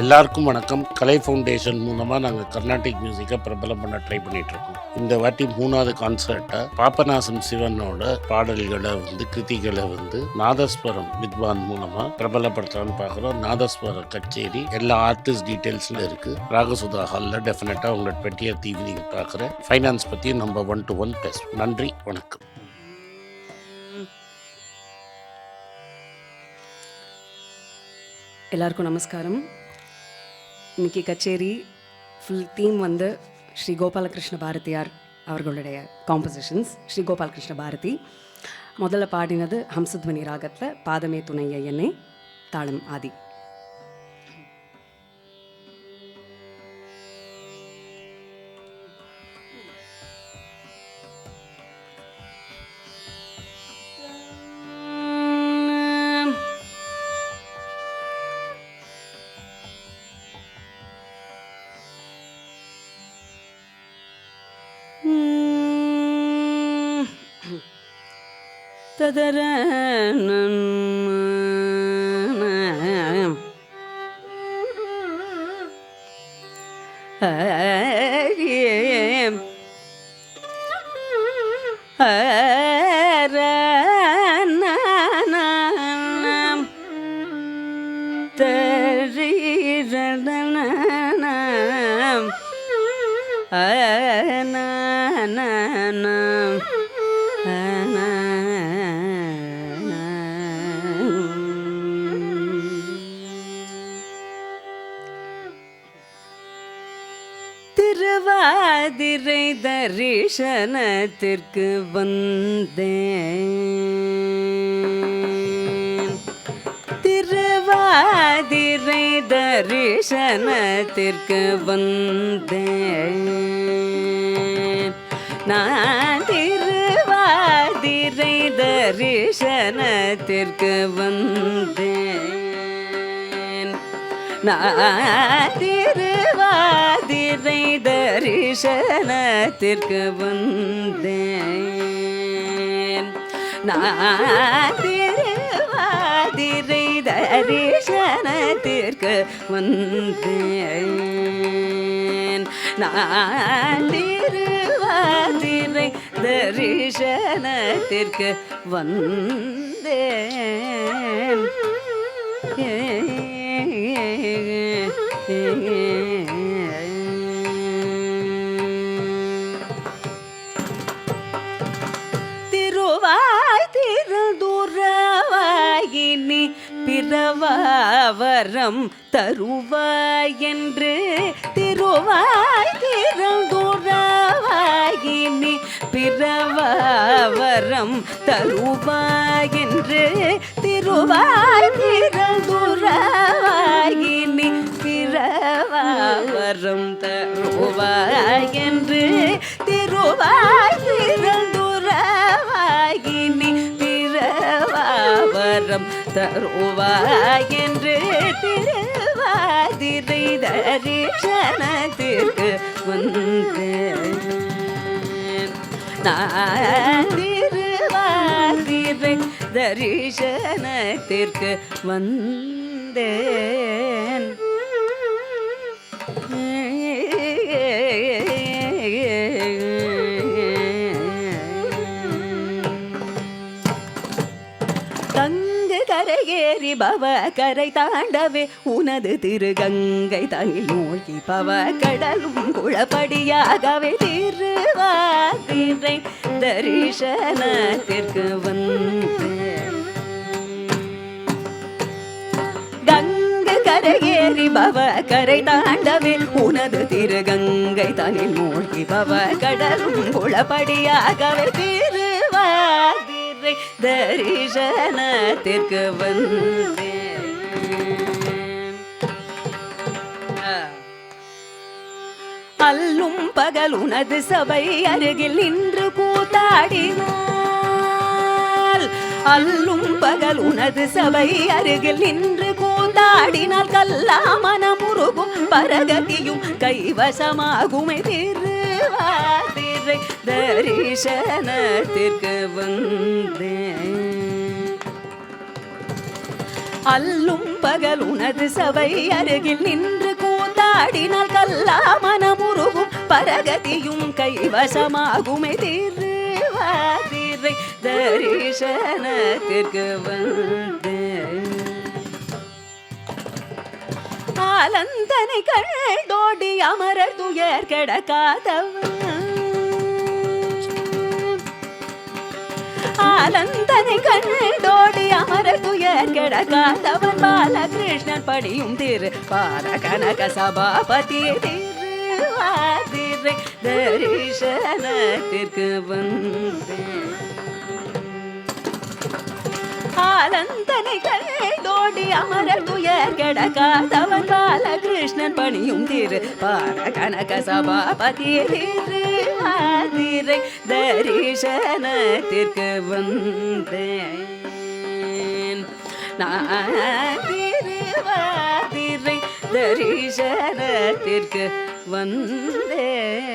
எல்லாருக்கும் வணக்கம். கலை ஃபவுண்டேஷன் மூலமாக நாங்கள் கர்நாடிக் மியூசிக்கை பிரபலம் பண்ண ட்ரை பண்ணிகிட்ருக்கோம். இந்த வாட்டி 3வது கான்சர்ட்டை பாபநாசம் சிவனோட பாடல்களை கிருதிகளை நாதஸ்வரம் வித்வான் மூலமாக பிரபலப்படுத்தலான்னு பார்க்குறோம். நாதஸ்வர கச்சேரி எல்லா ஆர்டிஸ்ட் டீட்டெயில்ஸில் இருக்குது. ராகசுதா ஹாலில் டெஃபினட்டாக உங்களோட 20th ஈவினிங் பார்க்குறேன். ஃபைனான்ஸ் பற்றி நம்ம 1-to-1 பேசுவோம். நன்றி, வணக்கம். எல்லாருக்கும் நமஸ்காரம். இன்னைக்கு கச்சேரி ஃபுல் தீம் ஸ்ரீ கோபாலகிருஷ்ண பாரதியார் அவர்களுடைய காம்போசிஷன்ஸ். ஸ்ரீ கோபாலகிருஷ்ண பாரதி முதல்ல பாடினது ஹம்சத்வனி ராகத்தில் பாதமே துணைய என்னே, தாளம் ஆதி. ததர திருவாதிரை தரிசனத்திற்கு வந்தேன். திருவாதிரை தரிசனத்திற்கு வந்தேன். நான் திருவாதிரை தரிசனத்திற்கு வந்தேன். நான் திருவாதிரை தரிசனத்திற்கு வந்தேன். நான் திருவாதிரை தரிசனத்திற்கு வந்தேன். நான் திருவாதிரை தரிசனத்திற்கு வந்தேன். திருவாய் திருதுறவாயினி பிறவாவரம் தருவாய் என்று. திருவாய் திருதுறவாயினி பிறவாவரம் தருவாய் என்று. திருவாய் திருதுறவாயினி பிறவாவரம் தருவாய் என்று. திருவாய் திருதுறவாயினி பிறவாவரம் தருவாய் என்று. திருவாதிரை தரிசனத்திற்கு வந்தேன். நான் திருவாதிரை தரிசனத்திற்கு வந்தேன். கங்கு கரையேறி பவ கரை தாண்டவே உனது திருகங்கை தனில் மூழ்கி பவ கடலும் குளப்படியாகவே திருவாதிரை தரிசனத்திற்கு வந்தேன். கங்கு கரையேறி பவ கரை தாண்டவே உனது திருகங்கை தனில் மூழ்கி பவ கடலும் குளப்படியாகவே திருவாதிரை தரிசனத்திற்கு வந்தேன். அல்லும் பகல் உனது சபை அருகில் நின்று கூத்தாடினாள். அல்லும் பகல் உனது சபை அருகில் நின்று கூத்தாடினால் கல்லாமனமுருகும் பரகதியும் கைவசமாகுமே. திருவாதிரை தரிசனத்திற்கு வந்தேன். அல்லும் பகல் உனது சபை அருகில் நின்று கூத்தாடினால் கல்லா மனமுருகும் பரகதியும் கைவசமாகுமே திருவாதிரை தரிசனத்திற்கு வந்து ஆலந்தனை கண்டோடி அமரர் துயர் கிடக்காதவன் ஆலந்தனை கண்டோடி அமரர் துயர் கிடக்காதவன் பாலகிருஷ்ணன் படியும் திரு பால கனக சபாபதி திருவாதிரை தரிசனத்திற்கு வந்தேன் ஆலந்தனை கண்டோடி அமரர் துயர் கிடக்காதவன் பாலகிருஷ்ணன் பணியும் திரு பார கனக சபாபதி திருவாதிரை தரிசனத்திற்கு வந்தேன் நான் திருவாதிரை தரிசனத்திற்கு வந்தேன்